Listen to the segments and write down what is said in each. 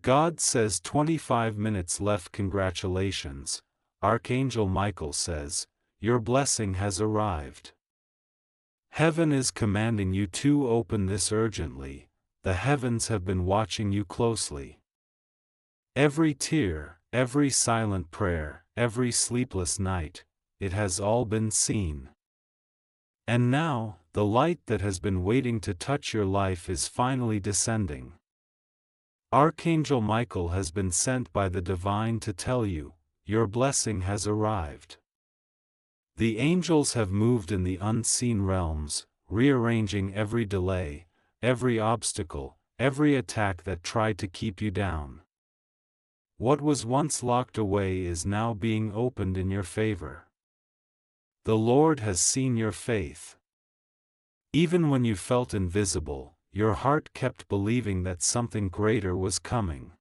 God says 25 minutes left. Congratulations. Archangel Michael says, your blessing has arrived. Heaven is commanding you to open this urgently. The heavens have been watching you closely. Every tear, every silent prayer, every sleepless night, it has all been seen. And now, the light that has been waiting to touch your life is finally descending. Archangel Michael has been sent by the divine to tell you, your blessing has arrived. The angels have moved in the unseen realms, rearranging every delay, every obstacle, every attack that tried to keep you down. What was once locked away is now being opened in your favor. The Lord has seen your faith. Even when you felt invisible, your heart kept believing that something greater was coming.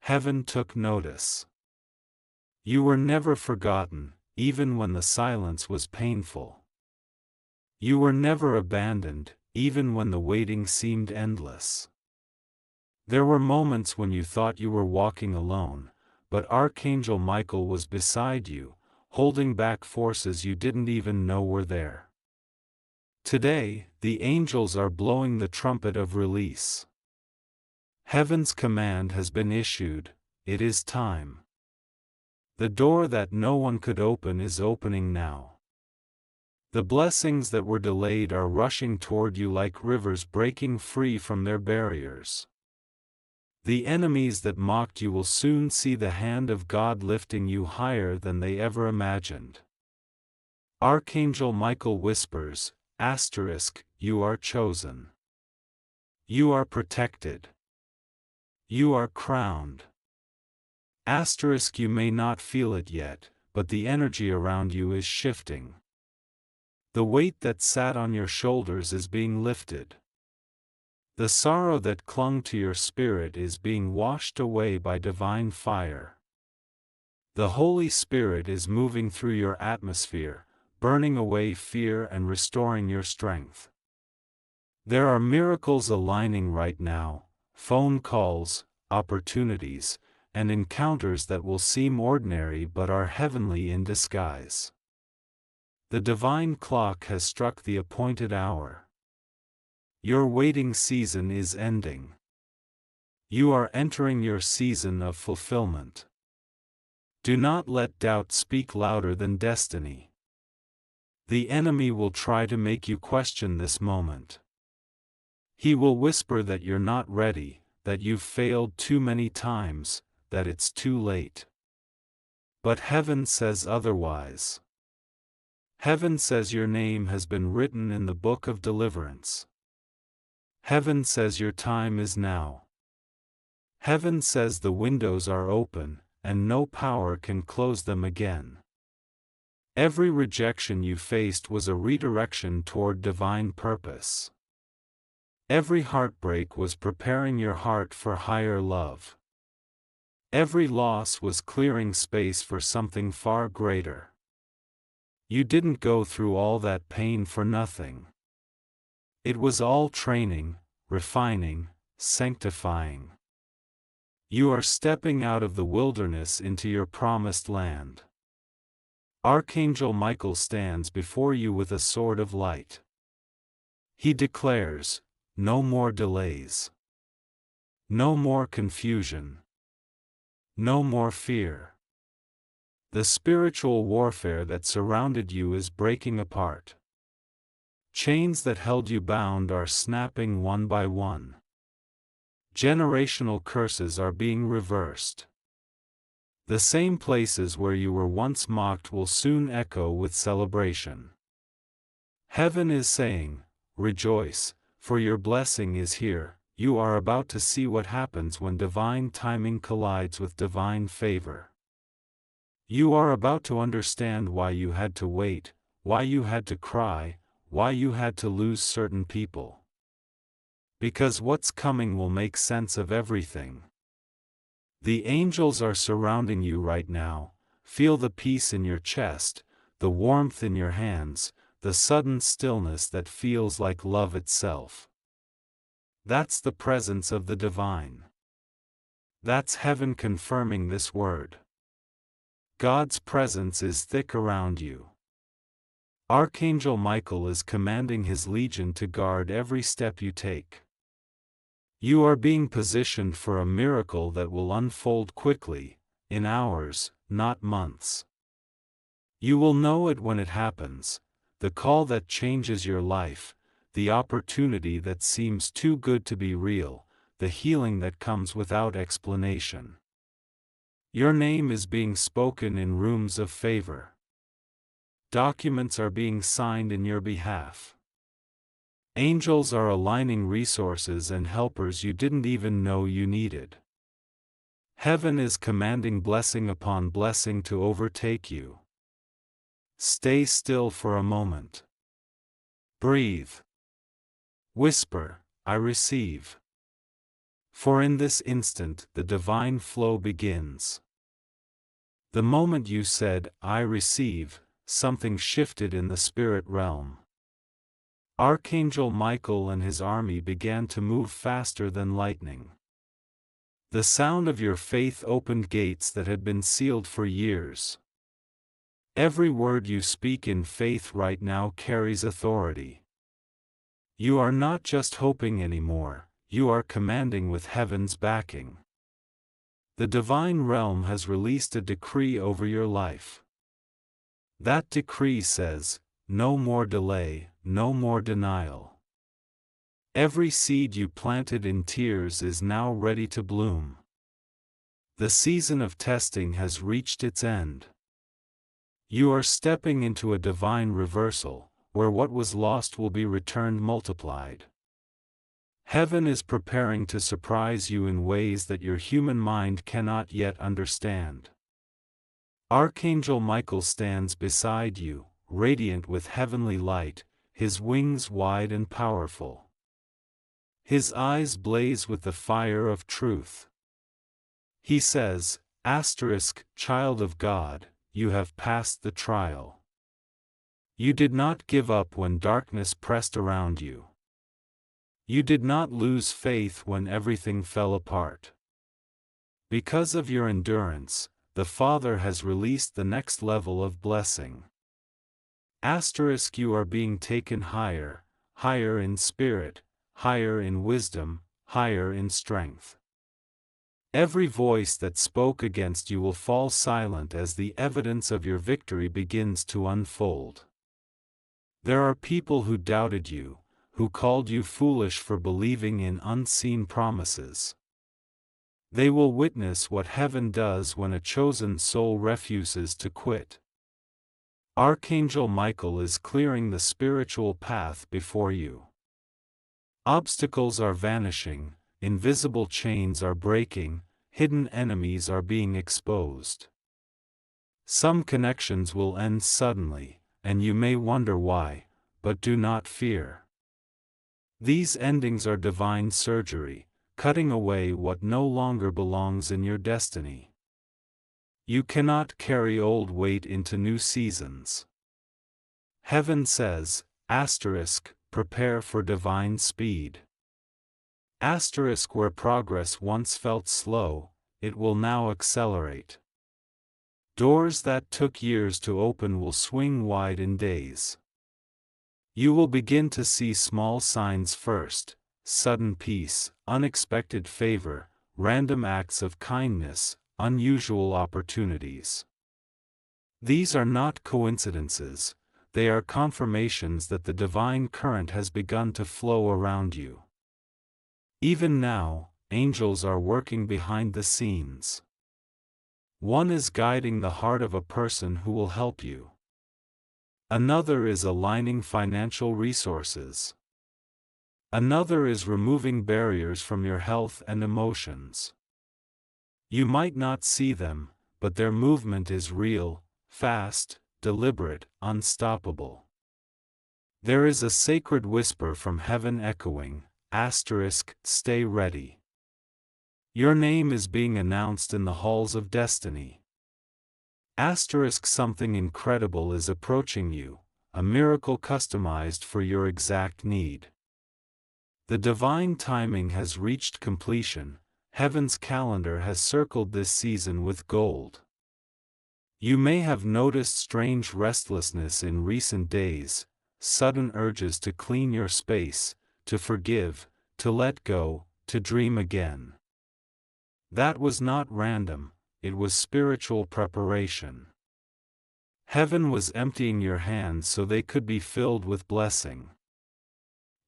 Heaven took notice. You were never forgotten, even when the silence was painful. You were never abandoned, even when the waiting seemed endless. There were moments when you thought you were walking alone, but Archangel Michael was beside you, holding back forces you didn't even know were there. Today, the angels are blowing the trumpet of release. Heaven's command has been issued, it is time. The door that no one could open is opening now. The blessings that were delayed are rushing toward you like rivers breaking free from their barriers. The enemies that mocked you will soon see the hand of God lifting you higher than they ever imagined. Archangel Michael whispers, you are chosen. You are protected. You are crowned. You may not feel it yet, but the energy around you is shifting. The weight that sat on your shoulders is being lifted. The sorrow that clung to your spirit is being washed away by divine fire. The Holy Spirit is moving through your atmosphere, burning away fear and restoring your strength. There are miracles aligning right now, phone calls, opportunities, and encounters that will seem ordinary but are heavenly in disguise. The divine clock has struck the appointed hour. Your waiting season is ending. You are entering your season of fulfillment. Do not let doubt speak louder than destiny. The enemy will try to make you question this moment. He will whisper that you're not ready, that you've failed too many times, that it's too late. But heaven says otherwise. Heaven says your name has been written in the book of deliverance. Heaven says your time is now. Heaven says the windows are open, and no power can close them again. Every rejection you faced was a redirection toward divine purpose. Every heartbreak was preparing your heart for higher love. Every loss was clearing space for something far greater. You didn't go through all that pain for nothing. It was all training, refining, sanctifying. You are stepping out of the wilderness into your promised land. Archangel Michael stands before you with a sword of light. He declares, no more delays. No more confusion. No more fear. The spiritual warfare that surrounded you is breaking apart. Chains that held you bound are snapping one by one. Generational curses are being reversed. The same places where you were once mocked will soon echo with celebration. Heaven is saying, rejoice, for your blessing is here. You are about to see what happens when divine timing collides with divine favor. You are about to understand why you had to wait, why you had to cry, why you had to lose certain people. Because what's coming will make sense of everything. The angels are surrounding you right now. Feel the peace in your chest, the warmth in your hands, the sudden stillness that feels like love itself. That's the presence of the divine. That's heaven confirming this word. God's presence is thick around you. Archangel Michael is commanding his legion to guard every step you take. You are being positioned for a miracle that will unfold quickly, in hours, not months. You will know it when it happens, the call that changes your life, the opportunity that seems too good to be real, the healing that comes without explanation. Your name is being spoken in rooms of favor. Documents are being signed in your behalf. Angels are aligning resources and helpers you didn't even know you needed. Heaven is commanding blessing upon blessing to overtake you. Stay still for a moment. Breathe. Whisper, I receive. For in this instant the divine flow begins. The moment you said, I receive, something shifted in the spirit realm. Archangel Michael and his army began to move faster than lightning. The sound of your faith opened gates that had been sealed for years. Every word you speak in faith right now carries authority. You are not just hoping anymore, you are commanding with heaven's backing. The divine realm has released a decree over your life. That decree says, no more delay, no more denial. Every seed you planted in tears is now ready to bloom. The season of testing has reached its end. You are stepping into a divine reversal, where what was lost will be returned multiplied. Heaven is preparing to surprise you in ways that your human mind cannot yet understand. Archangel Michael stands beside you, radiant with heavenly light, his wings wide and powerful. His eyes blaze with the fire of truth. He says, Child of God, you have passed the trial. You did not give up when darkness pressed around you. You did not lose faith when everything fell apart. Because of your endurance, the Father has released the next level of blessing. You are being taken higher, higher in spirit, higher in wisdom, higher in strength. Every voice that spoke against you will fall silent as the evidence of your victory begins to unfold. There are people who doubted you, who called you foolish for believing in unseen promises. They will witness what heaven does when a chosen soul refuses to quit. Archangel Michael is clearing the spiritual path before you. Obstacles are vanishing, invisible chains are breaking, hidden enemies are being exposed. Some connections will end suddenly, and you may wonder why, but do not fear. These endings are divine surgery, cutting away what no longer belongs in your destiny. You cannot carry old weight into new seasons. Heaven says, prepare for divine speed. Where progress once felt slow, it will now accelerate. Doors that took years to open will swing wide in days. You will begin to see small signs first: sudden peace, unexpected favor, random acts of kindness, unusual opportunities. These are not coincidences, they are confirmations that the divine current has begun to flow around you. Even now, angels are working behind the scenes. One is guiding the heart of a person who will help you. Another is aligning financial resources. Another is removing barriers from your health and emotions. You might not see them, but their movement is real, fast, deliberate, unstoppable. There is a sacred whisper from heaven echoing, stay ready. Your name is being announced in the halls of destiny. Something incredible is approaching you, a miracle customized for your exact need. The divine timing has reached completion, heaven's calendar has circled this season with gold. You may have noticed strange restlessness in recent days, sudden urges to clean your space, to forgive, to let go, to dream again. That was not random, it was spiritual preparation. Heaven was emptying your hands so they could be filled with blessing.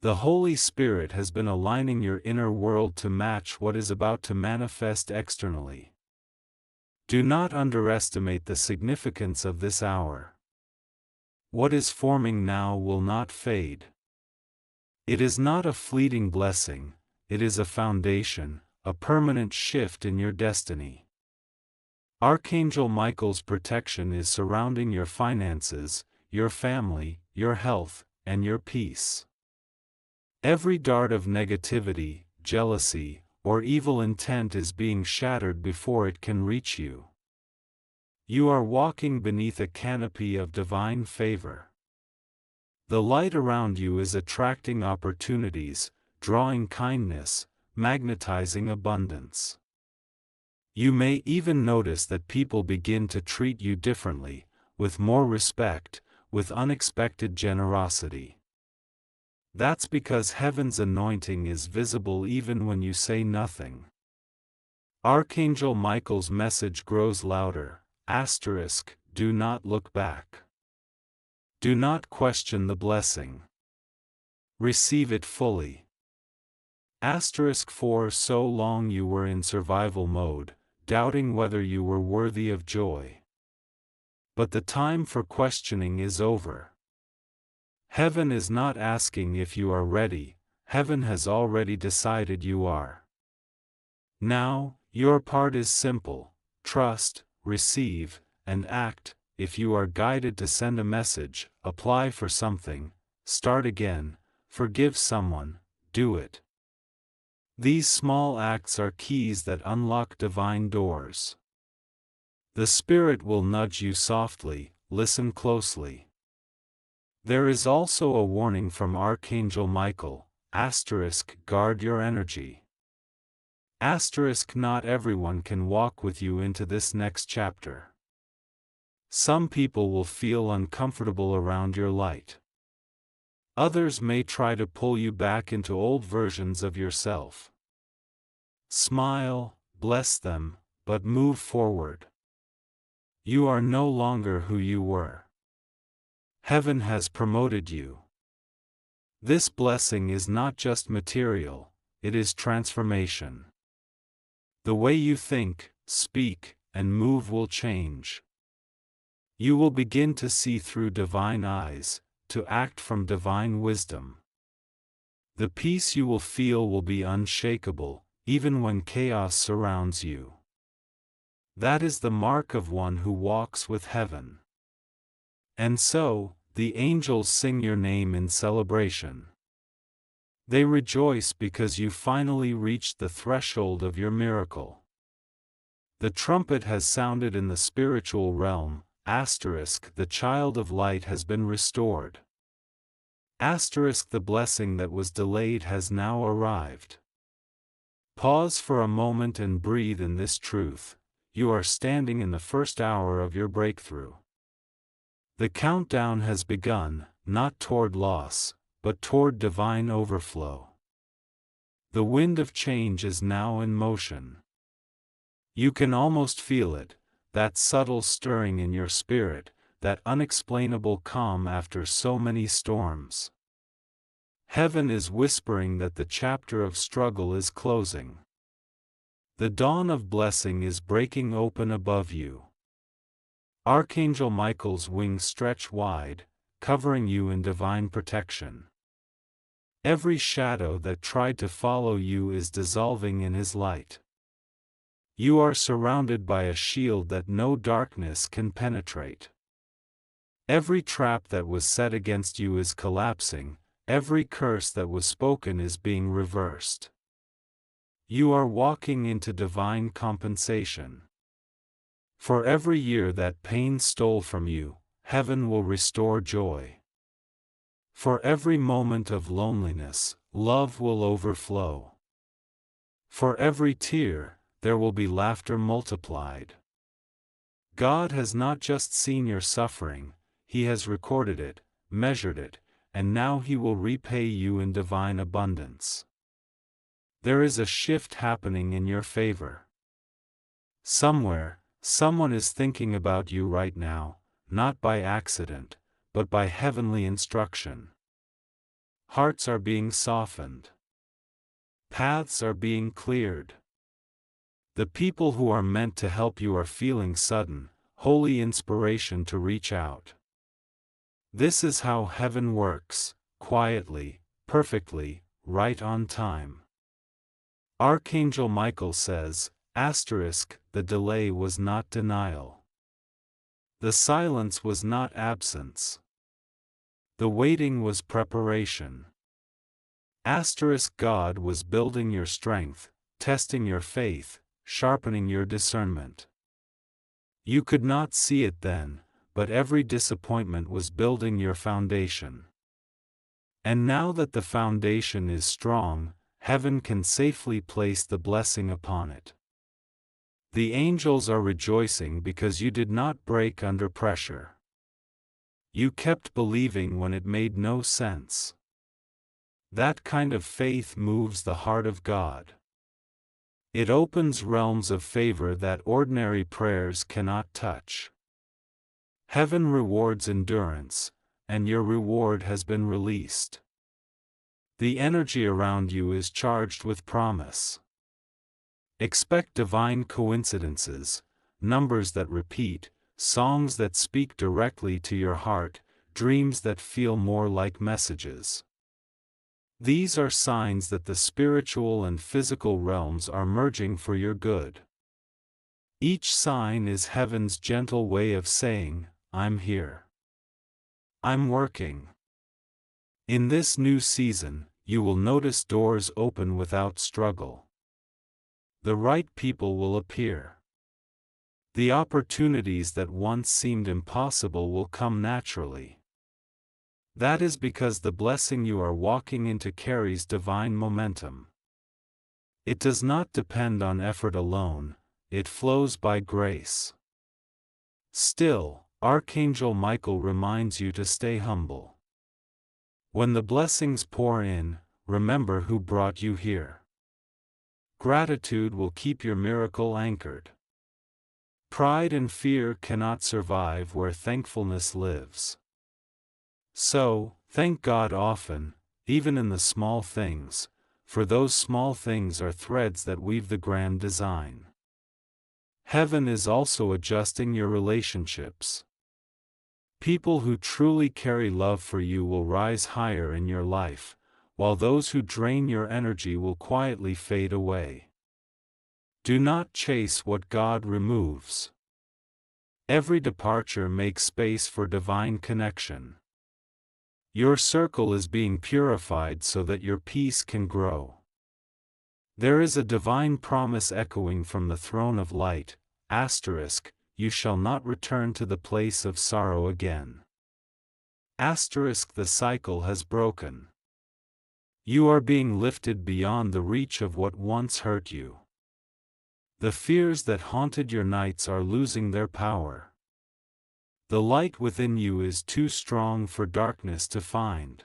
The Holy Spirit has been aligning your inner world to match what is about to manifest externally. Do not underestimate the significance of this hour. What is forming now will not fade. It is not a fleeting blessing, it is a foundation, a permanent shift in your destiny. Archangel Michael's protection is surrounding your finances, your family, your health, and your peace. Every dart of negativity, jealousy, or evil intent is being shattered before it can reach you. You are walking beneath a canopy of divine favor. The light around you is attracting opportunities, drawing kindness, magnetizing abundance. You may even notice that people begin to treat you differently, with more respect, with unexpected generosity. That's because heaven's anointing is visible even when you say nothing. Archangel Michael's message grows louder. Do not look back. Do not question the blessing. Receive it fully. 4 So long you were in survival mode, doubting whether you were worthy of joy. But the time for questioning is over. Heaven is not asking if you are ready, heaven has already decided you are. Now, your part is simple: trust, receive, and act. If you are guided to send a message, apply for something, start again, forgive someone, do it. These small acts are keys that unlock divine doors. The Spirit will nudge you softly, listen closely. There is also a warning from Archangel Michael, guard your energy. Not everyone can walk with you into this next chapter. Some people will feel uncomfortable around your light. Others may try to pull you back into old versions of yourself. Smile, bless them, but move forward. You are no longer who you were. Heaven has promoted you. This blessing is not just material, it is transformation. The way you think, speak, and move will change. You will begin to see through divine eyes, to act from divine wisdom. The peace you will feel will be unshakable, even when chaos surrounds you. That is the mark of one who walks with heaven. And so, the angels sing your name in celebration. They rejoice because you finally reached the threshold of your miracle. The trumpet has sounded in the spiritual realm, the child of light has been restored. The blessing that was delayed has now arrived. Pause for a moment and breathe in this truth: you are standing in the first hour of your breakthrough. The countdown has begun, not toward loss, but toward divine overflow. The wind of change is now in motion. You can almost feel it, that subtle stirring in your spirit, that unexplainable calm after so many storms. Heaven is whispering that the chapter of struggle is closing. The dawn of blessing is breaking open above you. Archangel Michael's wings stretch wide, covering you in divine protection. Every shadow that tried to follow you is dissolving in his light. You are surrounded by a shield that no darkness can penetrate. Every trap that was set against you is collapsing, every curse that was spoken is being reversed. You are walking into divine compensation. For every year that pain stole from you, heaven will restore joy. For every moment of loneliness, love will overflow. For every tear, there will be laughter multiplied. God has not just seen your suffering, He has recorded it, measured it, and now He will repay you in divine abundance. There is a shift happening in your favor. Somewhere, someone is thinking about you right now, not by accident, but by heavenly instruction. Hearts are being softened. Paths are being cleared. The people who are meant to help you are feeling sudden, holy inspiration to reach out. This is how heaven works, quietly, perfectly, right on time. Archangel Michael says, the delay was not denial. The silence was not absence. The waiting was preparation. God was building your strength, testing your faith, sharpening your discernment. You could not see it then, but every disappointment was building your foundation. And now that the foundation is strong, heaven can safely place the blessing upon it. The angels are rejoicing because you did not break under pressure. You kept believing when it made no sense. That kind of faith moves the heart of God. It opens realms of favor that ordinary prayers cannot touch. Heaven rewards endurance, and your reward has been released. The energy around you is charged with promise. Expect divine coincidences, numbers that repeat, songs that speak directly to your heart, dreams that feel more like messages. These are signs that the spiritual and physical realms are merging for your good. Each sign is heaven's gentle way of saying, I'm here. I'm working. In this new season, you will notice doors open without struggle. The right people will appear. The opportunities that once seemed impossible will come naturally. That is because the blessing you are walking into carries divine momentum. It does not depend on effort alone, it flows by grace. Still, Archangel Michael reminds you to stay humble. When the blessings pour in, remember who brought you here. Gratitude will keep your miracle anchored. Pride and fear cannot survive where thankfulness lives. So, thank God often, even in the small things, for those small things are threads that weave the grand design. Heaven is also adjusting your relationships. People who truly carry love for you will rise higher in your life, while those who drain your energy will quietly fade away. Do not chase what God removes. Every departure makes space for divine connection. Your circle is being purified so that your peace can grow. There is a divine promise echoing from the throne of light, you shall not return to the place of sorrow again. The cycle has broken. You are being lifted beyond the reach of what once hurt you. The fears that haunted your nights are losing their power. The light within you is too strong for darkness to find.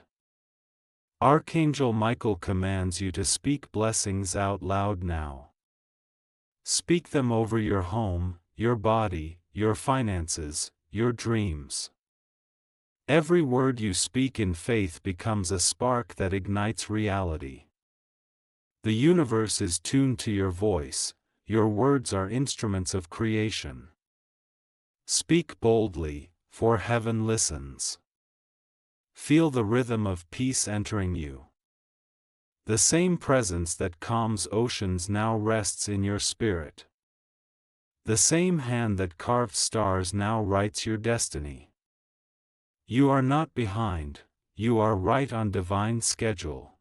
Archangel Michael commands you to speak blessings out loud now. Speak them over your home, your body, your finances, your dreams. Every word you speak in faith becomes a spark that ignites reality. The universe is tuned to your voice, your words are instruments of creation. Speak boldly, for heaven listens. Feel the rhythm of peace entering you. The same presence that calms oceans now rests in your spirit. The same hand that carved stars now writes your destiny. You are not behind, you are right on divine schedule.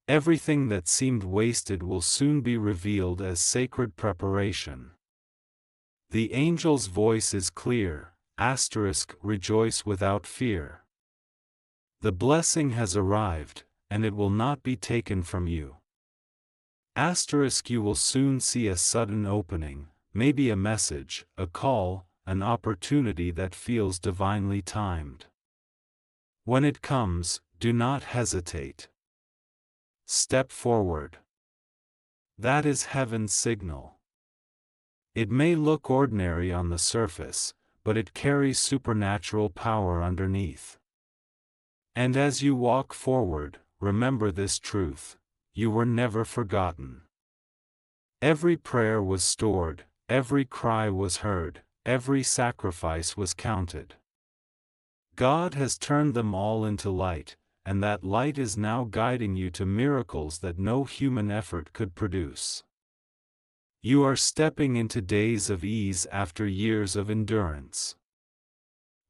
Everything that seemed wasted will soon be revealed as sacred preparation. The angel's voice is clear, rejoice without fear. The blessing has arrived, and it will not be taken from you. You will soon see a sudden opening, maybe a message, a call, an opportunity that feels divinely timed. When it comes, do not hesitate. Step forward. That is heaven's signal. It may look ordinary on the surface, but it carries supernatural power underneath. And as you walk forward, remember this truth: you were never forgotten. Every prayer was stored, every cry was heard, every sacrifice was counted. God has turned them all into light, and that light is now guiding you to miracles that no human effort could produce. You are stepping into days of ease after years of endurance.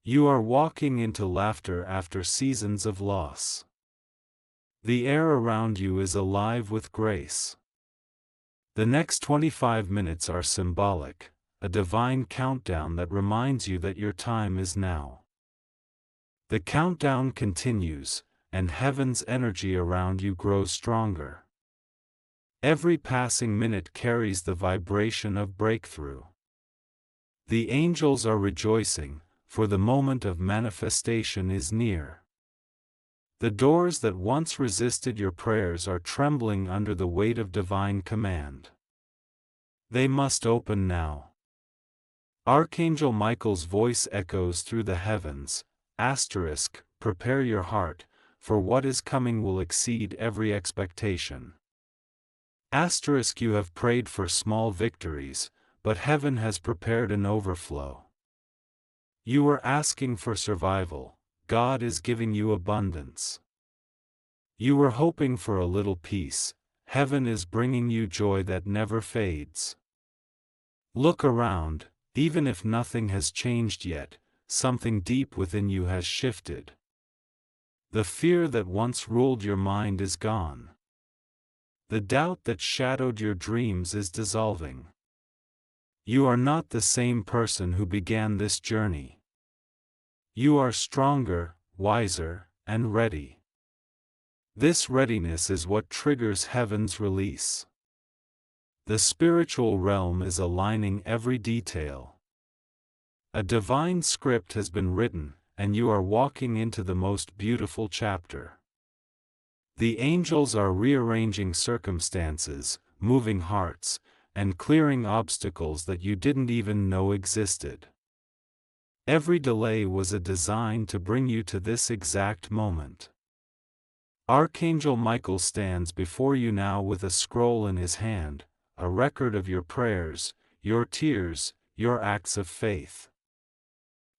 You are walking into laughter after seasons of loss. The air around you is alive with grace. The next 25 minutes are symbolic, a divine countdown that reminds you that your time is now. The countdown continues, and heaven's energy around you grows stronger. Every passing minute carries the vibration of breakthrough. The angels are rejoicing, for the moment of manifestation is near. The doors that once resisted your prayers are trembling under the weight of divine command. They must open now. Archangel Michael's voice echoes through the heavens, *, prepare your heart, for what is coming will exceed every expectation. *, you have prayed for small victories, but heaven has prepared an overflow. You were asking for survival, God is giving you abundance. You were hoping for a little peace, heaven is bringing you joy that never fades. Look around, even if nothing has changed yet, something deep within you has shifted. The fear that once ruled your mind is gone. The doubt that shadowed your dreams is dissolving. You are not the same person who began this journey. You are stronger, wiser, and ready. This readiness is what triggers heaven's release. The spiritual realm is aligning every detail. A divine script has been written, and you are walking into the most beautiful chapter. The angels are rearranging circumstances, moving hearts, and clearing obstacles that you didn't even know existed. Every delay was a design to bring you to this exact moment. Archangel Michael stands before you now with a scroll in his hand, a record of your prayers, your tears, your acts of faith.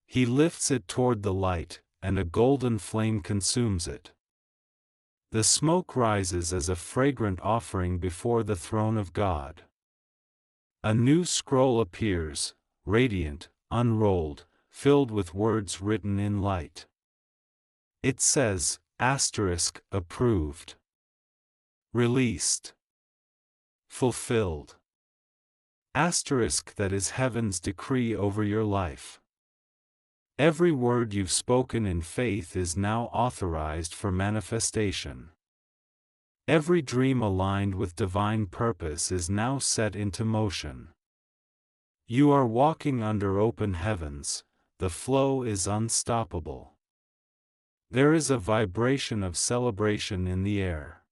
He lifts it toward the light, and a golden flame consumes it. The smoke rises as a fragrant offering before the throne of God. A new scroll appears, radiant, unrolled, filled with words written in light. It says, *, approved. Released. Fulfilled. *, that is heaven's decree over your life. Every word you've spoken in faith is now authorized for manifestation. Every dream aligned with divine purpose is now set into motion. You are walking under open heavens, the flow is unstoppable. There is a vibration of celebration in the air.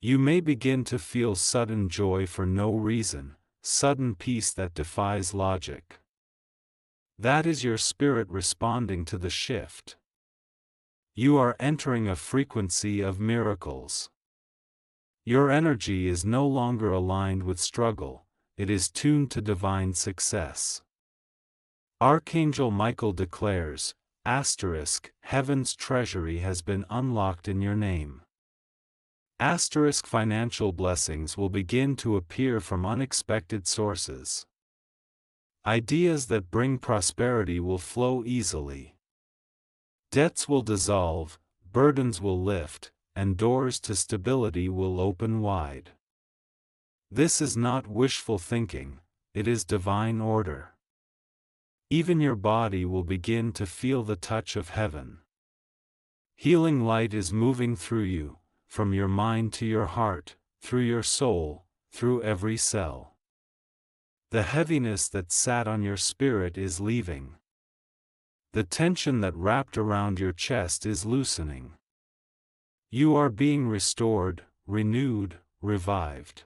You may begin to feel sudden joy for no reason, sudden peace that defies logic. That is your spirit responding to the shift. You are entering a frequency of miracles. Your energy is no longer aligned with struggle, it is tuned to divine success. Archangel Michael declares, *, heaven's treasury has been unlocked in your name. *, financial blessings will begin to appear from unexpected sources. Ideas that bring prosperity will flow easily. Debts will dissolve, burdens will lift, and doors to stability will open wide. This is not wishful thinking, it is divine order. Even your body will begin to feel the touch of heaven. Healing light is moving through you, from your mind to your heart, through your soul, through every cell. The heaviness that sat on your spirit is leaving. The tension that wrapped around your chest is loosening. You are being restored, renewed, revived.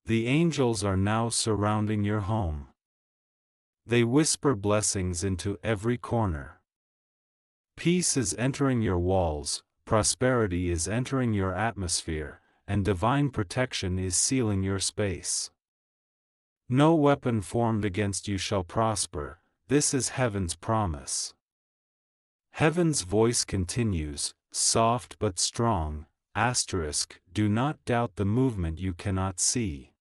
The angels are now surrounding your home. They whisper blessings into every corner. Peace is entering your walls, prosperity is entering your atmosphere, and divine protection is sealing your space. No weapon formed against you shall prosper. This is heaven's promise. Heaven's voice continues, soft but strong, do not doubt the movement you cannot see.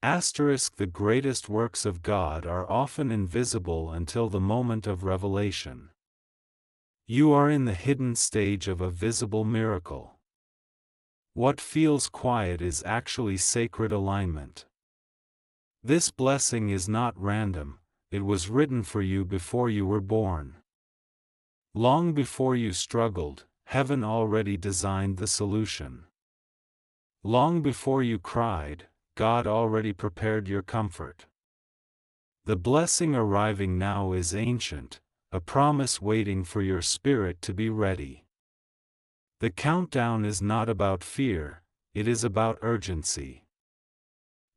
The greatest works of God are often invisible until the moment of revelation. You are in the hidden stage of a visible miracle. What feels quiet is actually sacred alignment. This blessing is not random, it was written for you before you were born. Long before you struggled, heaven already designed the solution. Long before you cried, God already prepared your comfort. The blessing arriving now is ancient, a promise waiting for your spirit to be ready. The countdown is not about fear, it is about urgency.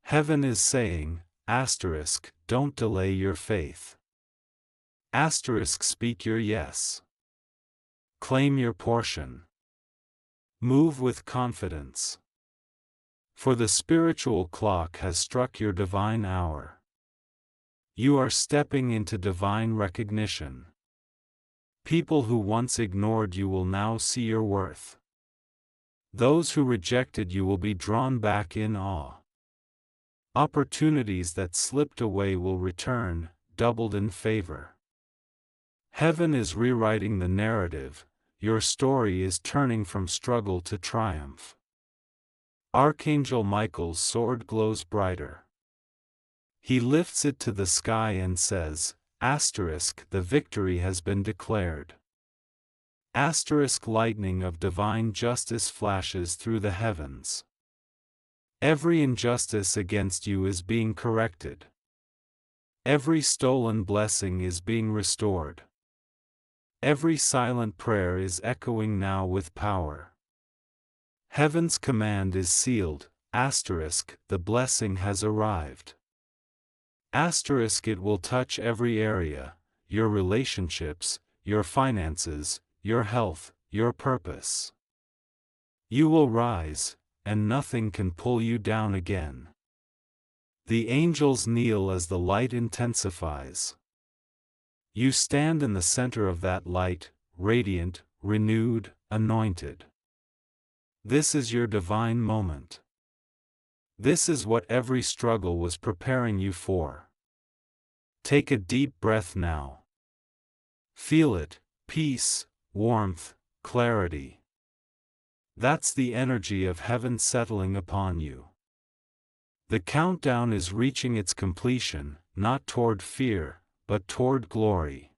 Heaven is saying, don't delay your faith. Speak your yes. Claim your portion. Move with confidence. For the spiritual clock has struck your divine hour. You are stepping into divine recognition. People who once ignored you will now see your worth. Those who rejected you will be drawn back in awe. Opportunities that slipped away will return, doubled in favor. Heaven is rewriting the narrative, your story is turning from struggle to triumph. Archangel Michael's sword glows brighter. He lifts it to the sky and says, the victory has been declared. Lightning of divine justice flashes through the heavens. Every injustice against you is being corrected. Every stolen blessing is being restored. Every silent prayer is echoing now with power. Heaven's command is sealed, the blessing has arrived. It will touch every area, your relationships, your finances, your health, your purpose. You will rise, and nothing can pull you down again. The angels kneel as the light intensifies. You stand in the center of that light, radiant, renewed, anointed. This is your divine moment. This is what every struggle was preparing you for. Take a deep breath now. Feel it, peace, warmth, clarity. That's the energy of heaven settling upon you. The countdown is reaching its completion, not toward fear, but toward glory.